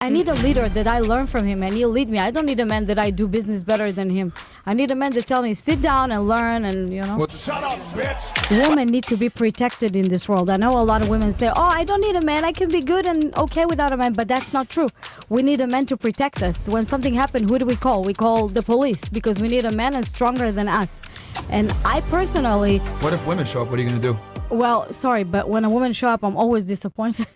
I need a leader that I learn from him and he'll lead me. I don't need a man that I do business better than him. I need a man that tell me, sit down and learn and, Shut up, bitch! Women need to be protected in this world. I know a lot of women say, oh, I don't need a man. I can be good and okay without a man. But that's not true. We need a man to protect us. When something happened, who do we call? We call the police because we need a man and stronger than us. And I personally... What if women show up? What are you going to do? Well, sorry, but when a woman show up, I'm always disappointed.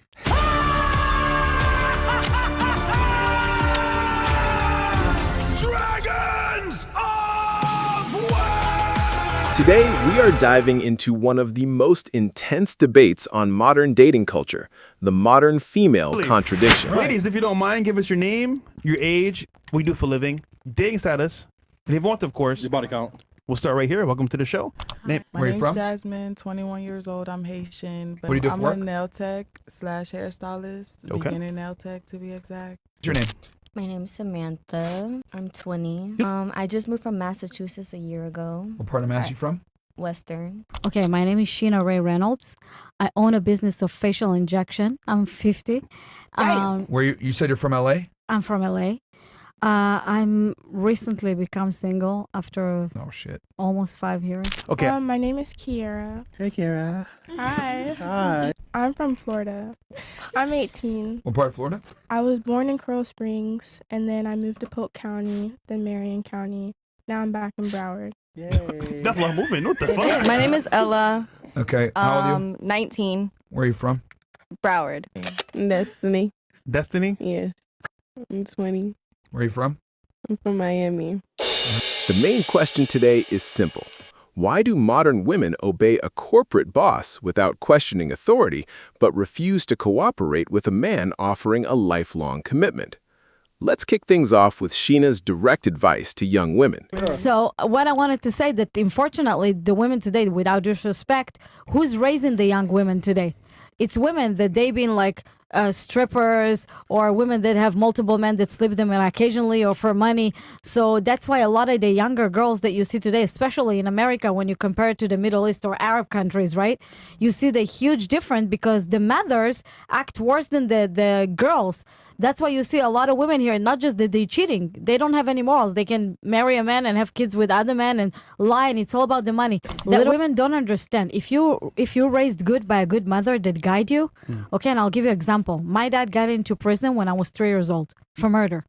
Today, we are diving into one of the most intense debates on modern dating culture, the modern female contradiction. Ladies, if you don't mind, give us your name, your age, what you do for a living, dating status, and if you want, of course, your body count. We'll start right here. Welcome to the show. My Where you name's from? Jasmine, 21 years old. I'm Haitian, but What do you do for I'm work? a nail tech / hairstylist, Okay. beginner nail tech to be exact. What's your name? My name's Samantha. I'm 20. I just moved from Massachusetts a year ago. What part of Mass you from? Western. Okay, my name is Sheena Ray Reynolds. I own a business of facial injection. I'm 50. Where you said you're from LA? I'm from LA. I'm recently become single after Oh shit. almost 5 years. Okay. My name is Kiera. Hey, Kiera. Hi. Hi. I'm from Florida. I'm 18. What part of Florida? I was born in Coral Springs, and then I moved to Polk County, then Marion County. Now I'm back in Broward. That's a lot of movement. What the fuck? My name is Ella. Okay. How old are you? 19. Where are you from? Broward. Destiny. Destiny? Yes. I'm 20. Where are you from? I'm from Miami. The main question today is simple. Why do modern women obey a corporate boss without questioning authority, but refuse to cooperate with a man offering a lifelong commitment? Let's kick things off with Sheena's direct advice to young women. So what I wanted to say that unfortunately the women today, without disrespect, who's raising the young women today? It's women that they've been like strippers or women that have multiple men that sleep them in occasionally or for money. So that's why a lot of the younger girls that you see today, especially in America, when you compare it to the Middle East or Arab countries, right? You see the huge difference because the mothers act worse than the girls. That's why you see a lot of women here, not just that they're cheating. They don't have any morals. They can marry a man and have kids with other men and lie, and it's all about the money. That women don't understand. If you're raised good by a good mother that guide you, okay, and I'll give you an example. My dad got into prison when I was 3 years old for murder.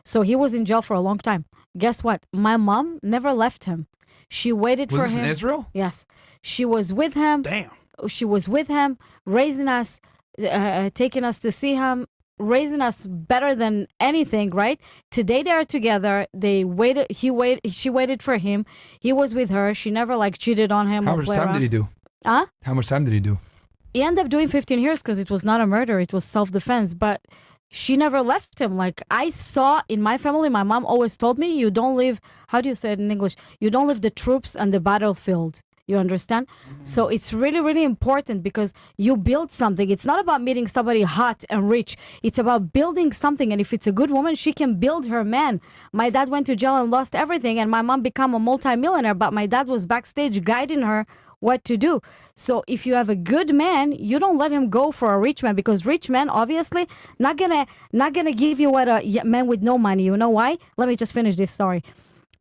So he was in jail for a long time. Guess what? My mom never left him. She waited for him. Was this in Israel? Yes. She was with him. Damn. She was with him, raising us, taking us to see him, raising us better than anything, right? Today they are together. They waited. She waited for him. He was with her. She never like cheated on him. How or much played time around. did he do? Huh? How much time did he do? He ended up doing 15 years because it was not a murder. It was self-defense. But she never left him. Like I saw in my family, my mom always told me, you don't leave, how do you say it in English? You don't leave the troops on the battlefield. You understand? So it's really, really important because you build something. It's not about meeting somebody hot and rich. It's about building something. And if it's a good woman, she can build her man. My dad went to jail and lost everything. And my mom became a multimillionaire. But my dad was backstage guiding her what to do. So if you have a good man, you don't let him go for a rich man because rich men, obviously, not gonna give you what a man with no money. You know why? Let me just finish this. Sorry.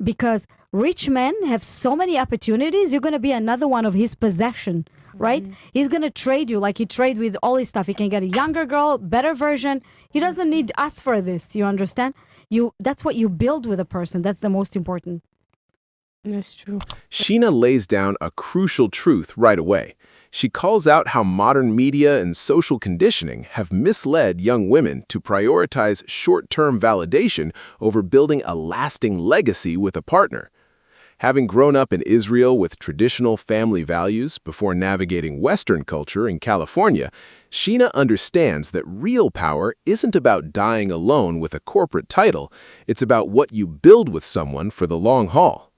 Because rich men have so many opportunities, you're going to be another one of his possession, right? He's going to trade you like he trade with all his stuff. He can get a younger girl, better version. He doesn't need us for this. You understand? That's what you build with a person. That's the most important. That's true. Sheena lays down a crucial truth right away. She calls out how modern media and social conditioning have misled young women to prioritize short-term validation over building a lasting legacy with a partner. Having grown up in Israel with traditional family values before navigating Western culture in California, Sheena understands that real power isn't about dying alone with a corporate title. It's about what you build with someone for the long haul.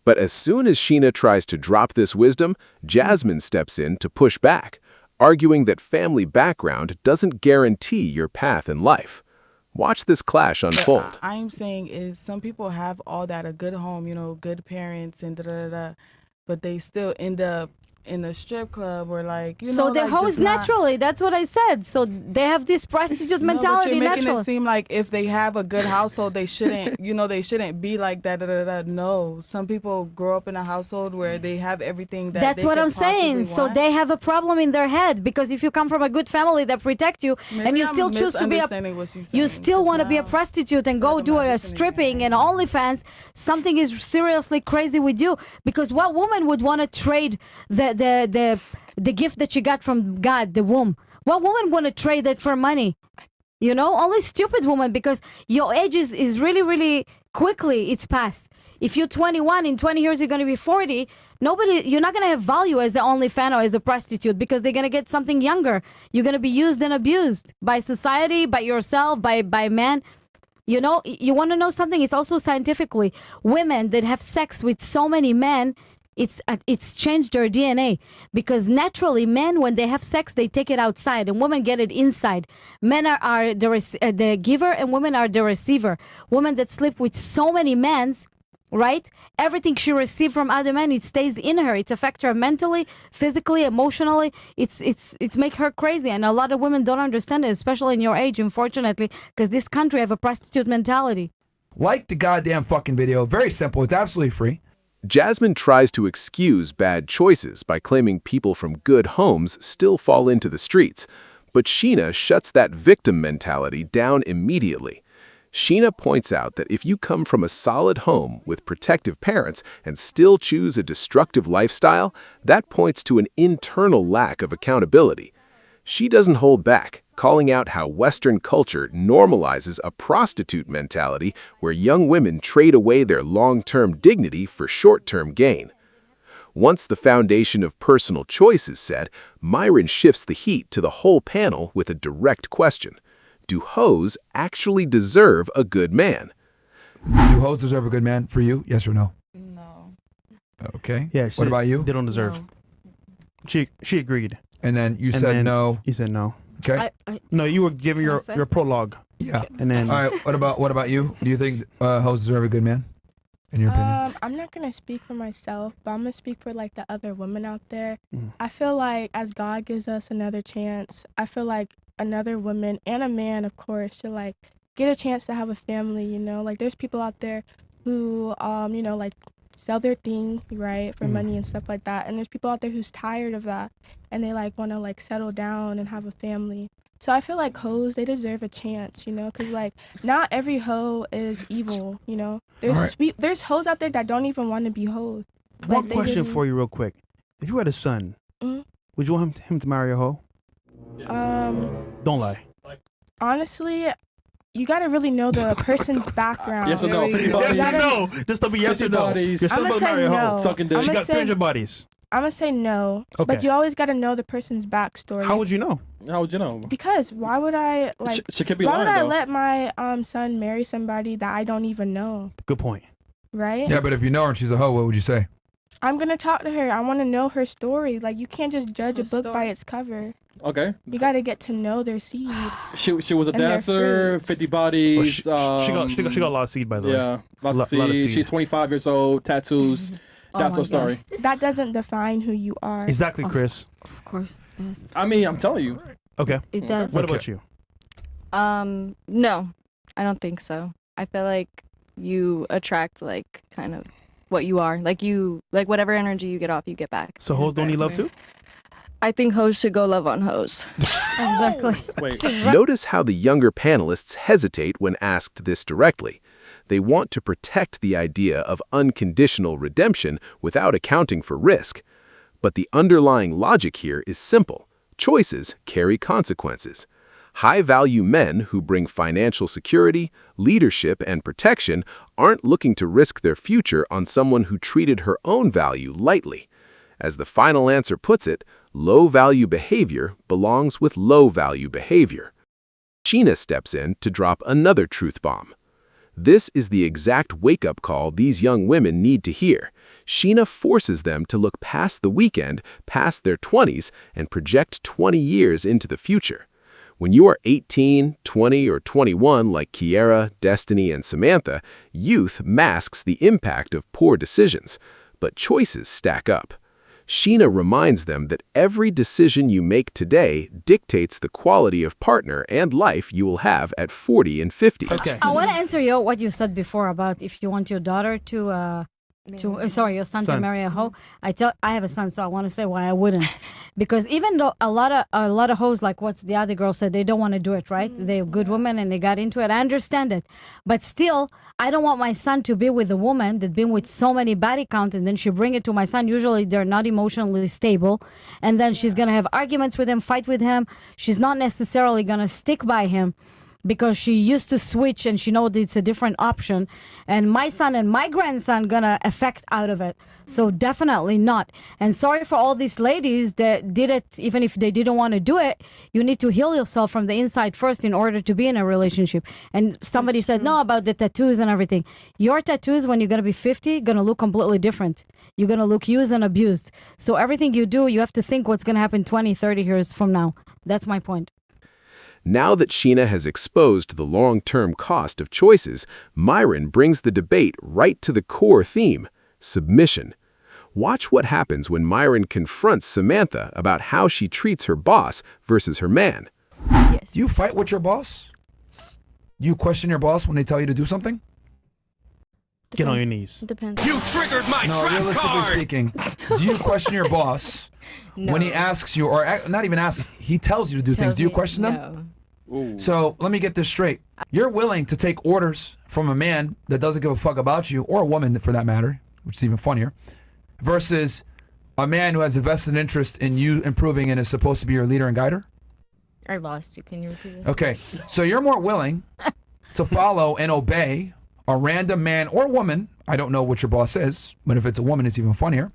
But as soon as Sheena tries to drop this wisdom, Jasmine steps in to push back, arguing that family background doesn't guarantee your path in life. Watch this clash unfold. What I'm saying is some people have all that, a good home, good parents and da-da-da-da, but they still end up in a strip club or like, you So know, they're like, hoes just not- naturally. That's what I said. So they have this prostitute No, but mentality you're making naturally. it seem like if they have a good household, they shouldn't, you know, they shouldn't be like that. No, some people grow up in a household where they have everything that. That's they what could I'm saying. possibly So want. they have a problem in their head because if you come from a good family that protect you and Maybe you I'm still choose to be a misunderstanding what she's you saying, still 'cause want to be a now- prostitute and go I'm do not a listening stripping and anymore. OnlyFans, something is seriously crazy with you. Because what woman would want to trade the gift that she got from God, the womb? What woman want to trade it for money? You know, only stupid woman, because your age is really, really quickly it's past. If you're 21, in 20 years you're going to be 40. You're not going to have value as the OnlyFans or as a prostitute because they're going to get something younger. You're going to be used and abused by society, by yourself, by men. You know, you want to know something? It's also scientifically, women that have sex with so many men, it's changed their DNA, because naturally men, when they have sex, they take it outside and women get it inside. Men are the giver and women are the receiver. Women that sleep with so many men, right? Everything she received from other men, it stays in her. It affects her mentally, physically, emotionally. It's make her crazy. And a lot of women don't understand it, especially in your age, unfortunately, because this country have a prostitute mentality. Like the goddamn fucking video. Very simple. It's absolutely free. Jasmine tries to excuse bad choices by claiming people from good homes still fall into the streets, but Sheena shuts that victim mentality down immediately. Sheena points out that if you come from a solid home with protective parents and still choose a destructive lifestyle, that points to an internal lack of accountability. She doesn't hold back, calling out how Western culture normalizes a prostitute mentality where young women trade away their long-term dignity for short-term gain. Once the foundation of personal choice is set, Myron shifts the heat to the whole panel with a direct question. Do hoes actually deserve a good man? Do hoes deserve a good man for you? Yes or no? No. Okay. Yeah. What about you? They don't deserve. No. She agreed. And then you And said then no. You said no. Okay. No, you were giving Can I your say? your prologue, Yeah. and then All right. What about you? Do you think hoes deserve a good man? In your opinion? I'm not gonna speak for myself, but I'm gonna speak for like the other women out there. Mm. I feel like as God gives us another chance, I feel like another woman and a man, of course, should like get a chance to have a family. You know, like there's people out there who, you know, like sell their thing, right, for money and stuff like that. And there's people out there who's tired of that and they like want to like settle down and have a family. So I feel like hoes, they deserve a chance, you know, because like not every hoe is evil, you know. There's All right. there's hoes out there that don't even want to be hoes. one Like, they question just- for you, real quick. If you had a son, Mhm. would you want him to marry a hoe? Don't lie. Honestly, you gotta really know the person's background. Yes or no? 50 You bodies. gotta- no. Just tell me yes 50 or no. bodies. Your son I'ma will say marry a hoe. no. Sucking dick. I'ma She got say- 300 bodies. I'm gonna say no, Okay. but you always gotta know the person's backstory. How would you know? How would you know? Because why would I like? She could be Why would lying I though. let my son marry somebody that I don't even know? Good point. Right? Yeah, but if you know her and she's a hoe, what would you say? I'm gonna talk to her. I want to know her story. Like you can't just judge a book by its cover. Okay. You gotta get to know their seed. She was a And they're dancer. fruits. 50 Well, bodies. she got a lot of seed, by the way. Yeah. Lots Lo- of lot of seed. seed. She's 25 years old. Tattoos. That's my her story. That doesn't define who you are. Exactly, Chris. Of course, yes. I mean, I'm telling you. Okay. It does. What Okay. about you? No, I don't think so. I feel like you attract like kind of what you are. Like whatever energy you get off, you get back. So hoes don't need love too? I think hoes should go love on hoes. Exactly. Wait. Notice how the younger panelists hesitate when asked this directly. They want to protect the idea of unconditional redemption without accounting for risk. But the underlying logic here is simple. Choices carry consequences. High-value men who bring financial security, leadership, and protection aren't looking to risk their future on someone who treated her own value lightly. As the final answer puts it, low-value behavior belongs with low-value behavior. Sheena steps in to drop another truth bomb. This is the exact wake-up call these young women need to hear. Sheena forces them to look past the weekend, past their 20s, and project 20 years into the future. When you are 18, 20, or 21 like Kiera, Destiny, and Samantha, youth masks the impact of poor decisions, but choices stack up. Sheena reminds them that every decision you make today dictates the quality of partner and life you will have at 40 and 50. Okay. I want to answer you what you said before about if you want your daughter to your son to marry a hoe. I have a son, so I want to say why I wouldn't, because even though a lot of hoes, like what the other girl said, they don't want to do it, right? They're good women and they got into it. I understand it, but still, I don't want my son to be with a woman that's been with so many body count, and then she bring it to my son. Usually, they're not emotionally stable, and then she's gonna have arguments with him, fight with him. She's not necessarily gonna stick by him, because she used to switch and she knows it's a different option, and my son and my grandson gonna affect out of it. So definitely not. And sorry for all these ladies that did it, even if they didn't want to do it. You need to heal yourself from the inside first in order to be in a relationship. And somebody said no about the tattoos and everything. Your tattoos when you're gonna be 50 gonna look completely different. You're gonna look used and abused. So everything you do, you have to think what's gonna happen 20, 30 years from now. That's my point. Now that Sheena has exposed the long-term cost of choices, Myron brings the debate right to the core theme, submission. Watch what happens when Myron confronts Samantha about how she treats her boss versus her man. Yes. Do you fight with your boss? Do you question your boss when they tell you to do something? Get on your knees. Depends. You triggered my No, trap realistically card! speaking, do you question your boss when he asks you, or not even asks, he tells you to do things? Do you question them? No. Ooh. So let me get this straight. You're willing to take orders from a man that doesn't give a fuck about you, or a woman for that matter, which is even funnier, versus a man who has a vested interest in you improving and is supposed to be your leader and guider? I lost you. Can you repeat this? Okay, so you're more willing to follow and obey a random man or woman, I don't know what your boss is, but if it's a woman, it's even funnier,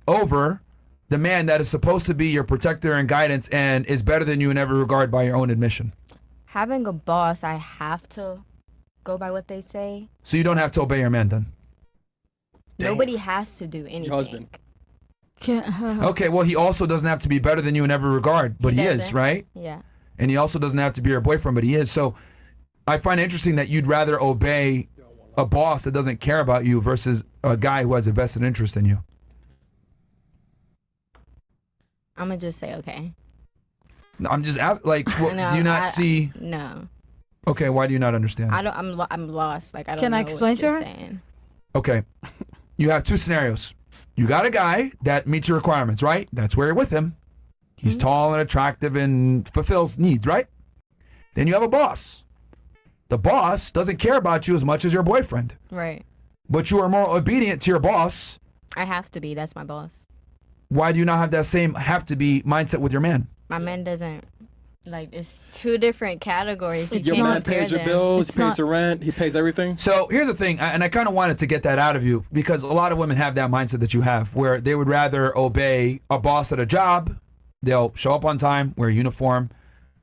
over the man that is supposed to be your protector and guidance and is better than you in every regard by your own admission. Having a boss, I have to go by what they say. So you don't have to obey your man then? Nobody has to do anything. Your husband. Okay, well, he also doesn't have to be better than you in every regard, but he is, doesn't. right? Yeah. And he also doesn't have to be your boyfriend, but he is. So I find it interesting that you'd rather obey a boss that doesn't care about you versus a guy who has a vested interest in you. I'm gonna just say okay. I'm just asking, like, No, do you not see? No. Okay, why do you not understand? I don't. I'm lost. Like I don't. Can know I explain what to you're her? saying. Okay, you have two scenarios. You got a guy that meets your requirements, right? That's where you're with him. He's tall and attractive and fulfills needs, right? Then you have a boss. The boss doesn't care about you as much as your boyfriend, Right. but you are more obedient to your boss. I have to be. That's my boss. Why do you not have that same have to be mindset with your man? My man doesn't. Like it's two different categories. You Your can't man compare pays your them. bills, It's he pays not- the rent, he pays everything. So here's the thing, and I kind of wanted to get that out of you because a lot of women have that mindset that you have, where they would rather obey a boss at a job. They'll show up on time, wear a uniform,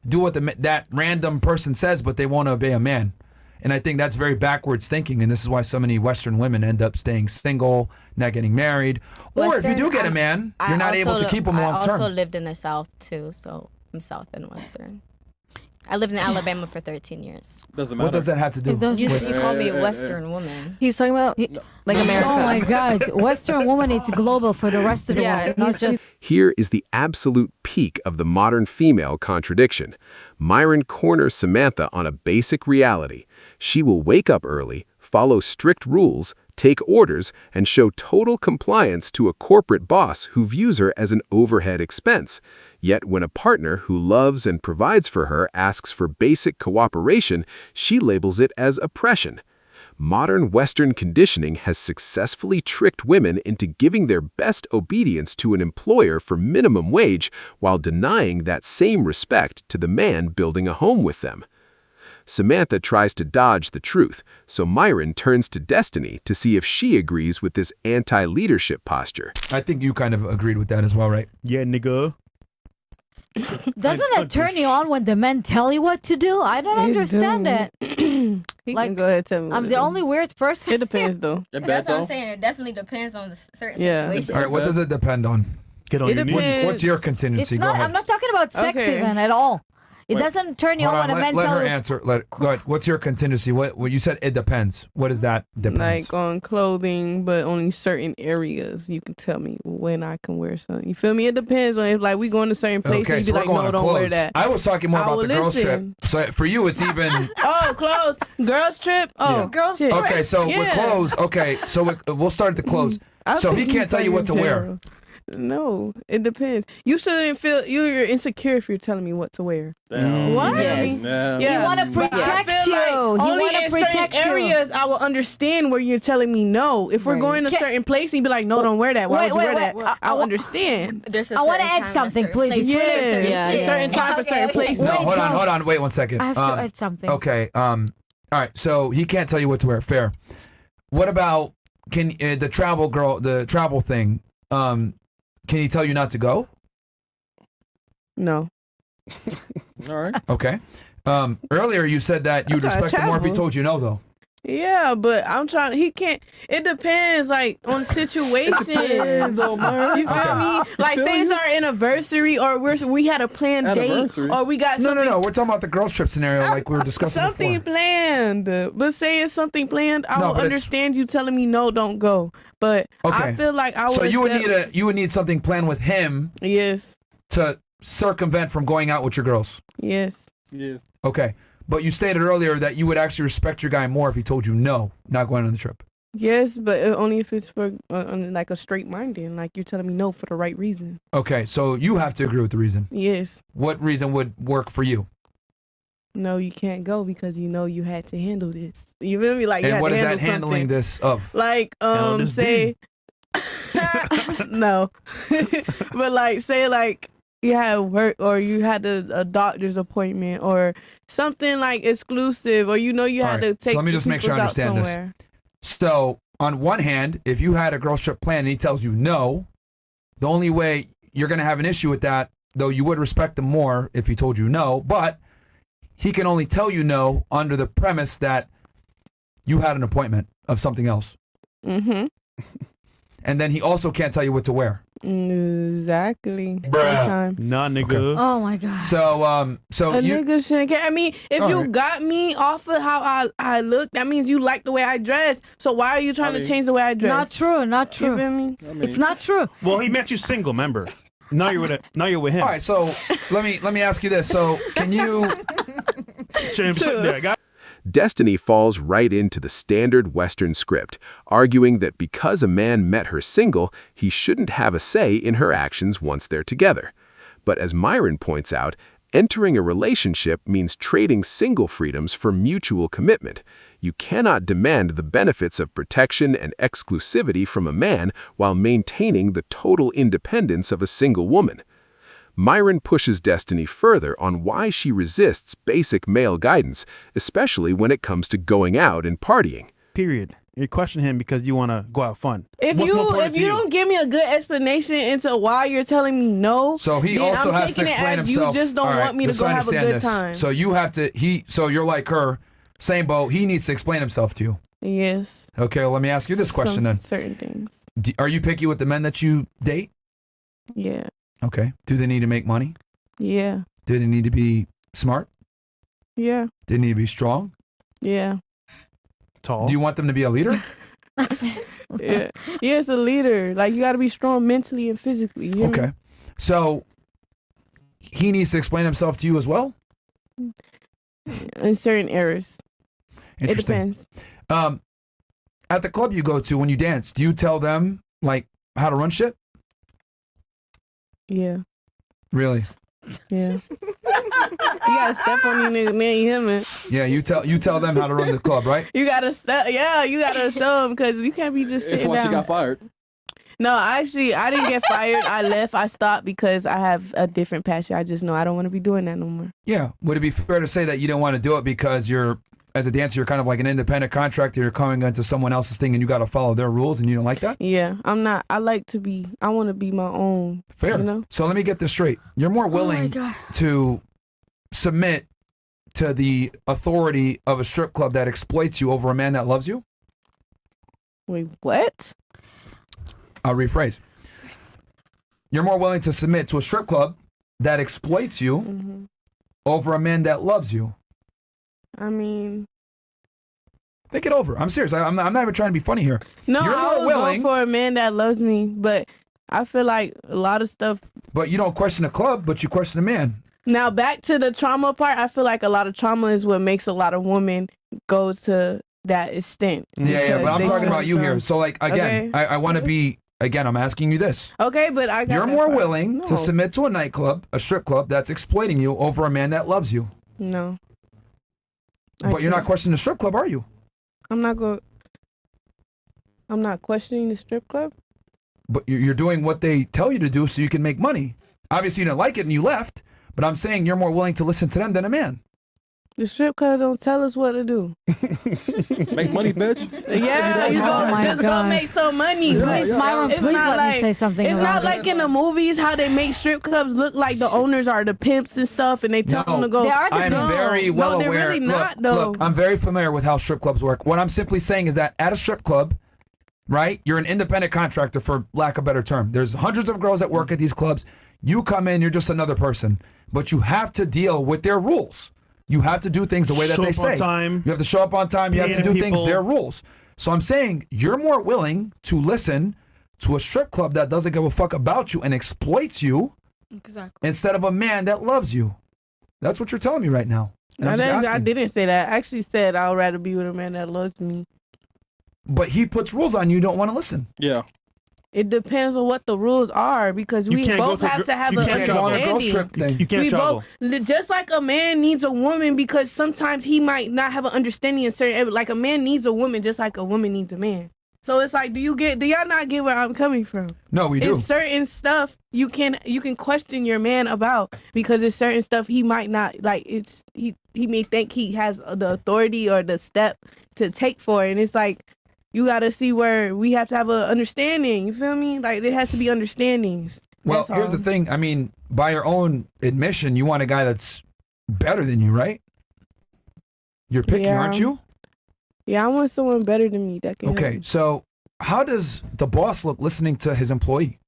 do what that random person says, but they won't obey a man. And I think that's very backwards thinking, and this is why so many Western women end up staying single, not getting married. Or if you do get a man, you're not able to keep him long I term. also lived in the South too, so I'm South and Western. I lived in Alabama for 13 years. Doesn't matter. What does that have to do? It does. You, with- you call me a Western woman. He's talking about like America. Oh my God, Western woman, it's global for the rest of the Yeah, world, not he's- just. Here is the absolute peak of the modern female contradiction. Myron corners Samantha on a basic reality. She will wake up early, follow strict rules, take orders, and show total compliance to a corporate boss who views her as an overhead expense. Yet when a partner who loves and provides for her asks for basic cooperation, she labels it as oppression. Modern Western conditioning has successfully tricked women into giving their best obedience to an employer for minimum wage while denying that same respect to the man building a home with them. Samantha tries to dodge the truth, so Myron turns to Destiny to see if she agrees with this anti-leadership posture. I think you kind of agreed with that as well, right? Yeah, nigga. Doesn't it turn you on when the men tell you what to do? I don't understand it. He Like, can go ahead and tell me. I'm what the to do. only weird person. It depends though. It That's bad what I'm though. saying. It definitely depends on the certain Yeah. situation. All right, what does it depend on? Get on It your knees. depends. What's your It's contingency? Go not. ahead. I'm not talking about sex Okay. even at all. It doesn't turn you Hold on on, when a man let tells her answer. Go ahead. What's your contingency? What you said? It depends. What is that depends? Like on clothing, but only certain areas. You can tell me when I can wear something. You feel me? It depends on if like we going to certain places. Okay, You so be we're like, going no, to don't clothes. wear that. I was talking more I about will the girls listen. trip. So for you, it's even. Oh, clothes. Girls trip. Oh, Girls shit. trip. Okay, so with Yeah. clothes. Okay, so we'll start at the clothes. I So he think can't tell you what to fucking wear. general. No, it depends. You shouldn't feel you're insecure if you're telling me what to wear. What? Yes. He want to But I protect feel you. like He only want to in protect certain you. areas I will understand where you're telling me no. If we're Right. going to Ca- certain place and you be like, no, don't wear that. Why Wait, would you wait, wear wait. that? I'll understand. There's a I wanna certain add time, a something, certain please. place, It's Yeah, certain Yeah, shit. certain time for certain places. No, Wait, hold on, girls. hold on. Wait 1 second. I have to add something. Okay. All right. So he can't tell you what to wear. Fair. What about the travel thing? Can he tell you not to go? No. All right. Okay. Earlier you said that you'd Okay, respect him more if he travel. told you no, though. Yeah, but I'm trying. He can't. It depends, like on situation. Depends on Myron. You feel me? Like, Feel say it's you? our anniversary, or we had a planned date, Anniversary? or we got No, something. no, no. We're talking about the girls trip scenario, like we were discussing Something before. planned, but say it's something planned, I No, will but it's- understand you telling me no, don't go. But Okay. I feel like I would. So you accept- would need something planned with him Yes, to circumvent from going out with your girls. yes. Yeah. Okay. But you stated earlier that you would actually respect your guy more if he told you no, not going on the trip. Yes, but only if it's for like a straight minded, like you're telling me no for the right reason. Okay, so you have to agree with the reason. Yes. What reason would work for you? No, you can't go because you know you had to handle this. You feel me? Like you And had what to is handle that handling something. this of? Like Handle this say no, but like say like you had work or you had a doctor's appointment or something like exclusive or you know you had Alright, to take so let me the just make sure I peoples out understand this. somewhere. So, on one hand, if you had a girls trip plan and he tells you no, the only way you're going to have an issue with that, though you would respect him more if he told you no, but he can only tell you no under the premise that you had an appointment of something else. Mm-hmm. And then he also can't tell you what to wear. Exactly. Bruh. Sometime. Nah, nigga. Oh my god. So A you nigga shouldn't care. I mean, if you Alright. got me off of how I look, that means you like the way I dress. So why are you trying I mean, to change the way I dress? Not true. Not You true. feel me? I mean, It's not true. Well, he met you single, remember? Now you're with him. all right, so let me ask you this. So can you James, True. there, guy. Destiny falls right into the standard Western script, arguing that because a man met her single, he shouldn't have a say in her actions once they're together. But as Myron points out, entering a relationship means trading single freedoms for mutual commitment. You cannot demand the benefits of protection and exclusivity from a man while maintaining the total independence of a single woman. Myron pushes Destiny further on why she resists basic male guidance, especially when it comes to going out and partying. Period. You question him because you want to go out fun. If What's more important if to you don't give me a good explanation into why you're telling me no, So he then also I'm has to taking it explain as himself. You just don't All right, want me to just go so I have a understand good this. time. So you have to so you're like her, same boat. He needs to explain himself to you. Yes. Okay, well, let me ask you this question Some then. certain things. Are you picky with the men that you date? Yeah. Okay. Do they need to make money? Yeah. Do they need to be smart? Yeah. Do they need to be strong? Yeah. Tall. Do you want them to be a leader? Yeah. Yeah, it's a leader. Like you gotta be strong mentally and physically. You hear me? Okay. So he needs to explain himself to you as well? In certain areas. It Interesting. depends. At the club you go to when you dance, do you tell them like how to run shit? Yeah. Really? Yeah. You gotta step on these niggas, man. You hear me? Yeah, you tell them how to run the club, right? You gotta step. Yeah, you gotta show them because you can't be just It's sitting why she down. got fired. No, actually, I didn't get fired. I left. I stopped because I have a different passion. I just know I don't want to be doing that no more. Yeah. Would it be fair to say that you don't want to do it because as a dancer, you're kind of like an independent contractor. You're coming into someone else's thing and you got to follow their rules and you don't like that? Yeah, I'm not. I want to be my own. Fair. You know? So let me get this straight. You're more willing to submit to the authority of a strip club that exploits you over a man that loves you? Wait, what? I'll rephrase. You're more willing to submit to a strip club that exploits you over a man that loves you? I mean, think it over. I'm serious. I'm not even trying to be funny here. No, You're I more was willing, going for a man that loves me, but I feel like a lot of stuff. but you don't question a club, but you question a man. Now back to the trauma part, I feel like a lot of trauma is what makes a lot of women go to that extent. Yeah, but I'm they talking come about you here. from- So like again, Okay. I want to be again. I'm asking you this. Okay, but I got You're that more part. willing No. to submit to a nightclub, a strip club that's exploiting you over a man that loves you. No. But you're not questioning the strip club, are you? I'm not going. I'm not questioning the strip club. But you're doing what they tell you to do so you can make money. Obviously, you didn't like it and you left. But I'm saying you're more willing to listen to them than a man. The strip club don't tell us what to do. Make money, bitch. Yeah, you just go make some money. Please, Myron, It's please not let me like- say something. It's not about like in the movies how they make strip clubs look like the owners are the pimps and stuff, and they tell them to go. They are the I'm pimps. very well no, they're aware. really look, not, though. look, I'm very familiar with how strip clubs work. What I'm simply saying is that at a strip club, right, you're an independent contractor, for lack of a better term. There's hundreds of girls that work at these clubs. You come in, you're just another person. But you have to deal with their rules. You have to do things the way that Show they up say. on time. You have to show up on time. You have to Pay do the things people. their rules. So I'm saying you're more willing to listen to a strip club that doesn't give a fuck about you and exploits you Exactly. instead of a man that loves you. That's what you're telling me right now. And I'm just I asking. didn't say that. I actually said I'd rather be with a man that loves me. But he puts rules on you don't want to listen. Yeah. It depends on what the rules are because You we can't go both to have to have you an can't travel on a girls understanding. trip thing. You can't We travel. both, just like a man needs a woman because sometimes he might not have an understanding in certain, like a man needs a woman just like a woman needs a man. So it's like, do y'all not get where I'm coming from? No, we do. It's certain stuff you can question your man about because it's certain stuff he might not like. It's he may think he has the authority or the step to take for it, and it's like you got to see where we have to have an understanding. You feel me? Like there has to be understandings. Well, That's here's all. the thing. I mean, by your own admission, you want a guy that's better than you, right? You're picky, Yeah. aren't you? Yeah, I want someone better than me that can. help Okay, me. so how does the boss look listening to his employee?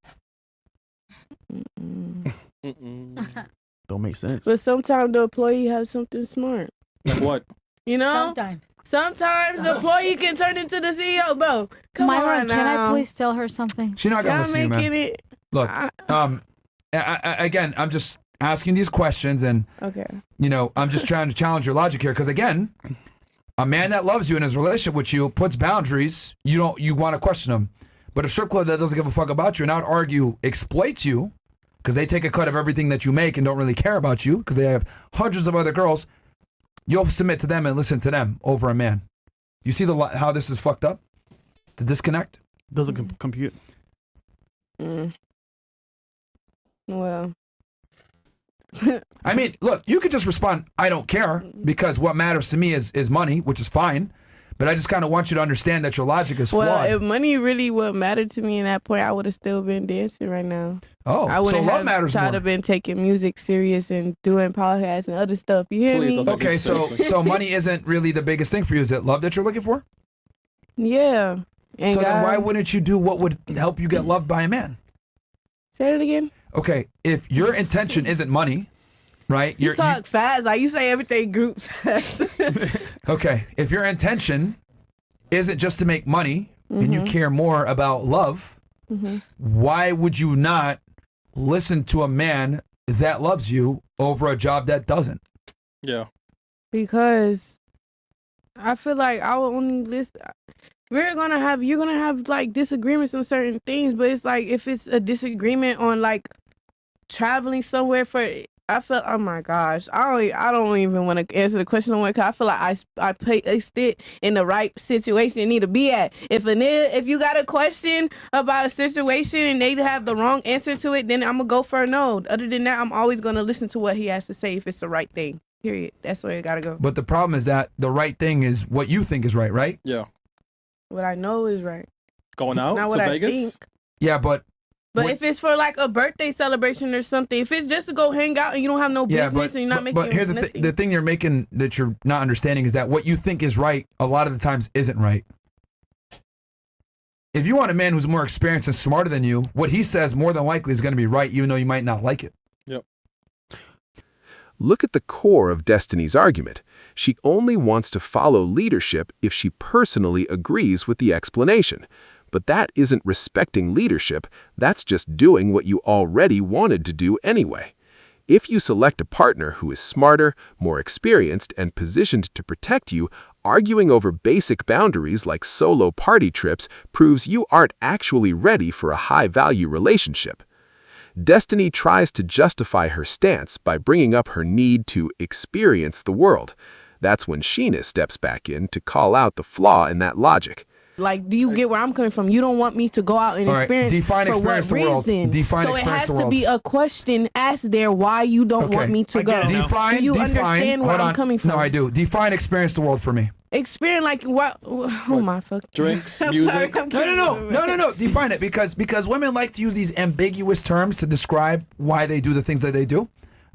Don't make sense. But sometimes the employee has something smart. Like what? You know? Sometimes the employee can turn into the CEO, bro. Come Myron, on can I now. please tell her something? She's not gonna Y'all listen to you, making man. it. Look, again, I'm just asking these questions, and Okay. you know, I'm just trying to challenge your logic here, because again, a man that loves you in his relationship with you puts boundaries. You want to question him, but a strip club that doesn't give a fuck about you and I'd argue exploits you because they take a cut of everything that you make and don't really care about you because they have hundreds of other girls. You'll submit to them and listen to them over a man. You see how this is fucked up? The disconnect doesn't compute. Well. I mean, look, you could just respond, I don't care, because what matters to me is money, which is fine. But I just kind of want you to understand that your logic is flawed. Well, if money really would matter to me in that point, I would have still been dancing right now. Oh, I so wouldn't love have matters tried more. to been taking music serious and doing podcasts and other stuff. You hear Please me? don't take Okay, it so seriously. money isn't really the biggest thing for you. Is it love that you're looking for? Yeah. And So then God- why wouldn't you do what would help you get loved by a man? Say it again. Okay, if your intention isn't money, right? You talk fast. Like you say everything group fast. Okay, if your intention isn't just to make money and you care more about love, why would you not listen to a man that loves you over a job that doesn't? Yeah. Because I feel like I will only listen. You're gonna have like disagreements on certain things, but it's like if it's a disagreement on like traveling somewhere for, I feel, oh my gosh, I don't even want to answer the question on because I feel like I placed it in the right situation you need to be at. If you got a question about a situation and they have the wrong answer to it, then I'm gonna go for a no. Other than that, I'm always gonna listen to what he has to say if it's the right thing. Period. That's where it gotta go. But the problem is that the right thing is what you think is right, right? Yeah. What I know is right. Going out Not to what I Vegas? think. Yeah, but But What- if it's for like a birthday celebration or something, if it's just to go hang out and you don't have no yeah, business and you're not making but here's nothing. the thing you're making that you're not understanding is that what you think is right a lot of the times isn't right. If you want a man who's more experienced and smarter than you, what he says more than likely is going to be right, even though you might not like it. Yep. Look at the core of Destiny's argument. She only wants to follow leadership if she personally agrees with the explanation. But that isn't respecting leadership, that's just doing what you already wanted to do anyway. If you select a partner who is smarter, more experienced, and positioned to protect you, arguing over basic boundaries like solo party trips proves you aren't actually ready for a high-value relationship. Destiny tries to justify her stance by bringing up her need to experience the world. That's when Sheena steps back in to call out the flaw in that logic. Like, do you get where I'm coming from? You don't want me to go out and All right, experience define for experience what the world. reason? Define so it experience has the to world. be a question asked there why you don't Okay. want me to I go. get it now. Define. Do you understand where hold I'm on. coming from? No, I do. Define experience the world for me. Experience like what? Oh my fuck. Drinks, music. No. Define it because women like to use these ambiguous terms to describe why they do the things that they do.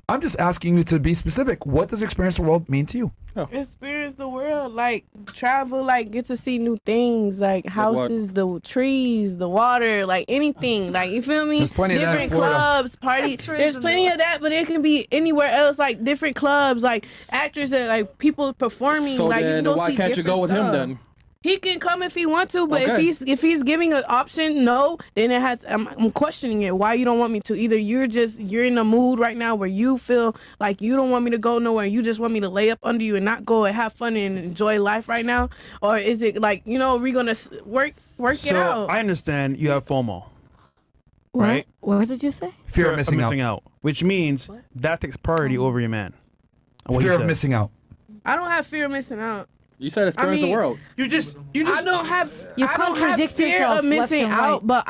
I'm just asking you to be specific. What does experience the world mean to you? Experience the world, like travel, like get to see new things, like houses, the trees, the water, like anything, like you feel me? There's plenty of that in different Florida. clubs, parties. There's plenty of that, but it can be anywhere else, like different clubs, like actors that like people performing. So like then you go why see can't you go with different him stuff. then? He can come if he wants to, but Okay. if he's giving an option, no, then it has. I'm questioning it. Why you don't want me to? Either you're in a mood right now where you feel like you don't want me to go nowhere, and you just want me to lay up under you and not go and have fun and enjoy life right now, or is it like we're gonna work it So out? I understand you have FOMO, right? What did you say? Fear of missing out. Which means that takes priority over your man. And what Fear he of said. missing out. I don't have fear of missing out. You said experience I mean, the world. You just I don't have. You I don't have contradict fear yourself of left missing and out, right. but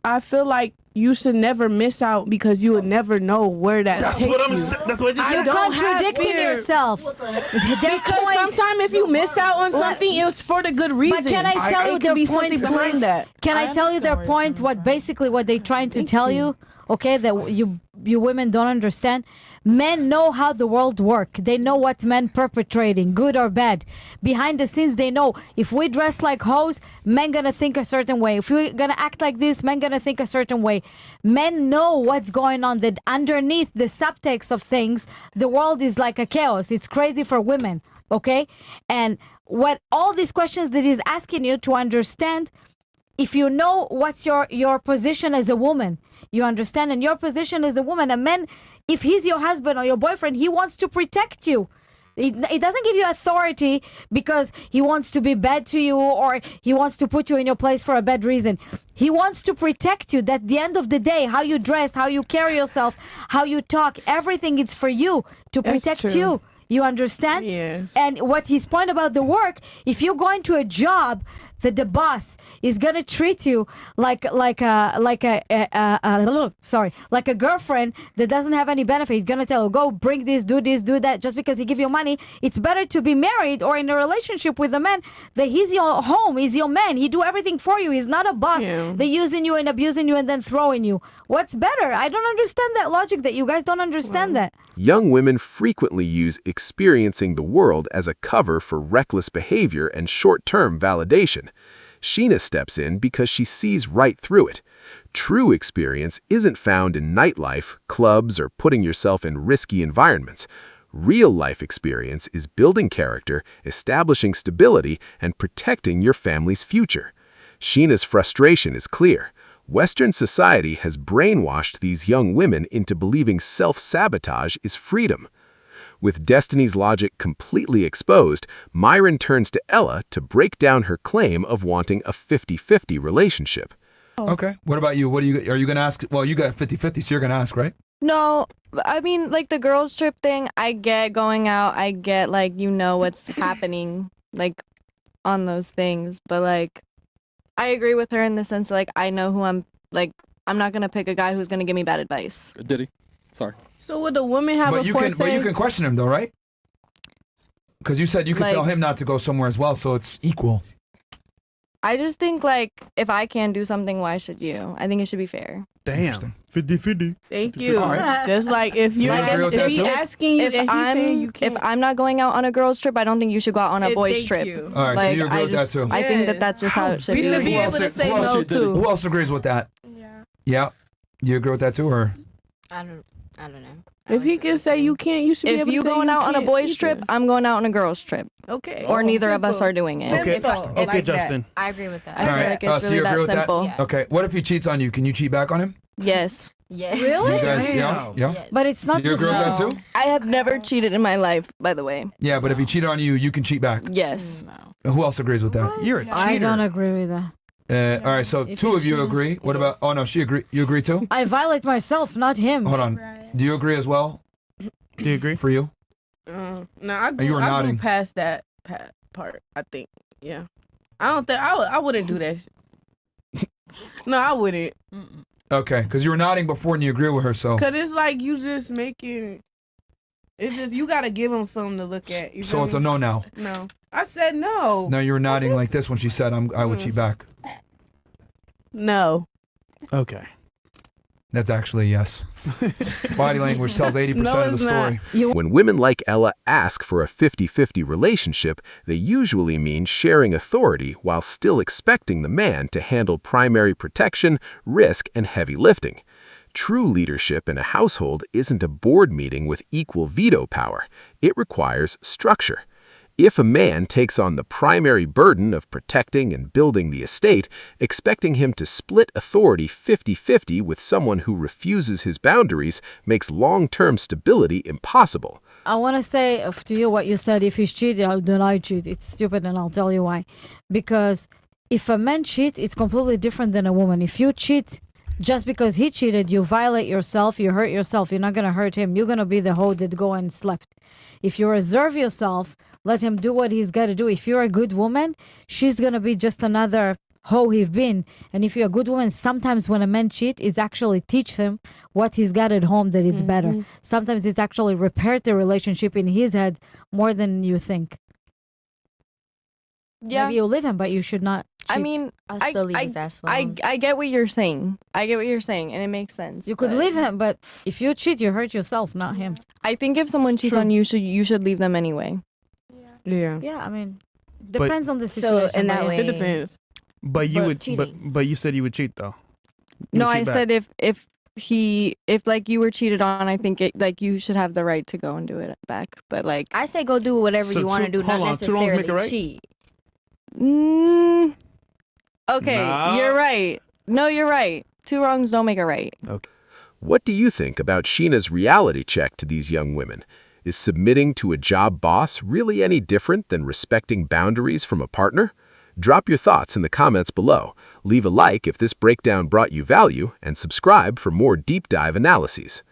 I feel like you should never miss out because you would never know where that That's takes what I'm you. saying. That's what you I said. You're don't have contradicting fear. yourself. Because sometimes if you miss out on something, it's for the good reason. But can I tell you it could the be point something behind that? Can I tell you their point? What basically what they're trying to tell you? Okay, that you women don't understand. Men know how the world works. They know what men perpetrating, good or bad. Behind the scenes, they know if we dress like hoes, men gonna think a certain way. If we're gonna act like this, men gonna think a certain way. Men know what's going on. That underneath the subtext of things, the world is like a chaos. It's crazy for women. Okay, and what all these questions that he's asking you to understand. If you know what's your position as a woman, you understand, and your position as a woman, a man, if he's your husband or your boyfriend, he wants to protect you. It doesn't give you authority because he wants to be bad to you or he wants to put you in your place for a bad reason. He wants to protect you. At the end of the day, how you dress, how you carry yourself, how you talk, everything is for you to That's protect true. you. You understand? Yes. And what his point about the work, if you're going to a job that the boss is gonna treat you like a girlfriend that doesn't have any benefit, he's gonna tell you, go bring this, do that, just because he give you money. It's better to be married or in a relationship with a man that he's your home, he's your man, he do everything for you. He's not a boss. Yeah. They're using you and abusing you and then throwing you. What's better? I don't understand that logic that you guys don't understand that. Young women frequently use experiencing the world as a cover for reckless behavior and short-term validation. Sheena steps in because she sees right through it. True experience isn't found in nightlife, clubs, or putting yourself in risky environments. Real-life experience is building character, establishing stability, and protecting your family's future. Sheena's frustration is clear. Western society has brainwashed these young women into believing self-sabotage is freedom. With Destiny's logic completely exposed, Myron turns to Ella to break down her claim of wanting a 50-50 relationship. Okay. What about you? Are you going to ask? Well, you got 50-50, so you're going to ask, right? No, I mean, like the girls trip thing, I get going out, I get like, what's happening, like on those things, but like, I agree with her in the sense like, I know who I'm not going to pick a guy who's going to give me bad advice. Did he? Sorry. So would the woman have But a you foresight? can question him though, right? Because you said you could tell him not to go somewhere as well, so it's equal. I just think like, if I can do something, why should you? I think it should be fair. Damn. 50-50. Thank you. All right. Just like if you're you agree with that if he too? asking you, If and he's saying you if can't. I'm not going out on a girls trip, I don't think you should go out on a boys Thank trip. you. All right, so Like, you agree I with that just, too. I think Yes. that's just how it should We should be. be able to say who else- no too. Who else agrees with that? Yeah. Yeah. You agree with that too, or? I don't. I don't know. If he can say you can't, you should be If able to you say going you out on a can't boys either. trip, I'm going out on a girls trip. Okay. Or neither of us Simple. are doing it. Okay, Simple. okay, Like that. Justin. I agree with that. I feel like it's so really you agree that with that? simple. Yeah. Okay. What if he cheats on you? Can you cheat back on him? Yes. Yes. You guys, yeah. Yes. But it's not You the agree with that same. too? I have never cheated in my life, by the way. Yeah, but if he cheated on you, you can cheat back. Yes. Who else agrees with that? You're a cheater. I don't agree with that. All right, so If two you of you cheat- agree. What about? Oh no, she agree. You agree too? I violate myself, not him. Hold on. Do you agree as well? Do you agree? For you? No, I you grew, were I grew nodding. past that part. I think. Yeah. I don't think I wouldn't do that. No, I wouldn't. Okay, because you were nodding before and you agree with her. So Cause it's like you just making. It's just you gotta give him something to look at. You so feel it's a me? no now. No, I said no. No, you were nodding like this when she said I would cheat back. No. Okay. That's actually yes. Body language tells 80% No, of the it's story. When women like Ella ask for a 50-50 relationship, they usually mean sharing authority while still expecting the man to handle primary protection, risk, and heavy lifting. True leadership in a household isn't a board meeting with equal veto power. It requires structure. If a man takes on the primary burden of protecting and building the estate, expecting him to split authority 50-50 with someone who refuses his boundaries makes long-term stability impossible. I want to say to you what you said. If he's cheating, then I cheat. It's stupid, and I'll tell you why. Because if a man cheat, it's completely different than a woman. If you cheat just because he cheated, you violate yourself, you hurt yourself. You're not going to hurt him. You're going to be the hoe that go and slept. If you reserve yourself, let him do what he's got to do. If you're a good woman, she's going to be just another hoe he's been. And if you're a good woman, sometimes when a man cheat, it's actually teach him what he's got at home that it's better. Sometimes it's actually repaired the relationship in his head more than you think. Yeah. Maybe you leave him, but you should not cheat. I mean, I'll still leave his ass I alone. get what you're saying. I get what you're saying, and it makes sense. You could but leave him, but if you cheat, you hurt yourself, not him. I think if someone cheats on you, you should leave them anyway. Yeah. Yeah, I mean, depends on the So, situation. in that but way- It depends. But you But would. cheating. But you said you would cheat though. You No, would I cheat back. said if like you were cheated on, I think it like you should have the right to go and do it back. But like, I say go do whatever So you want to two- do, not hold on, 2 wrongs make necessarily a right? cheat. okay, Nah. you're right. No, you're right. 2 wrongs don't make a right. What do you think about Sheena's reality check to these young women? Is submitting to a job boss really any different than respecting boundaries from a partner? Drop your thoughts in the comments below. Leave a like if this breakdown brought you value, and subscribe for more deep dive analyses.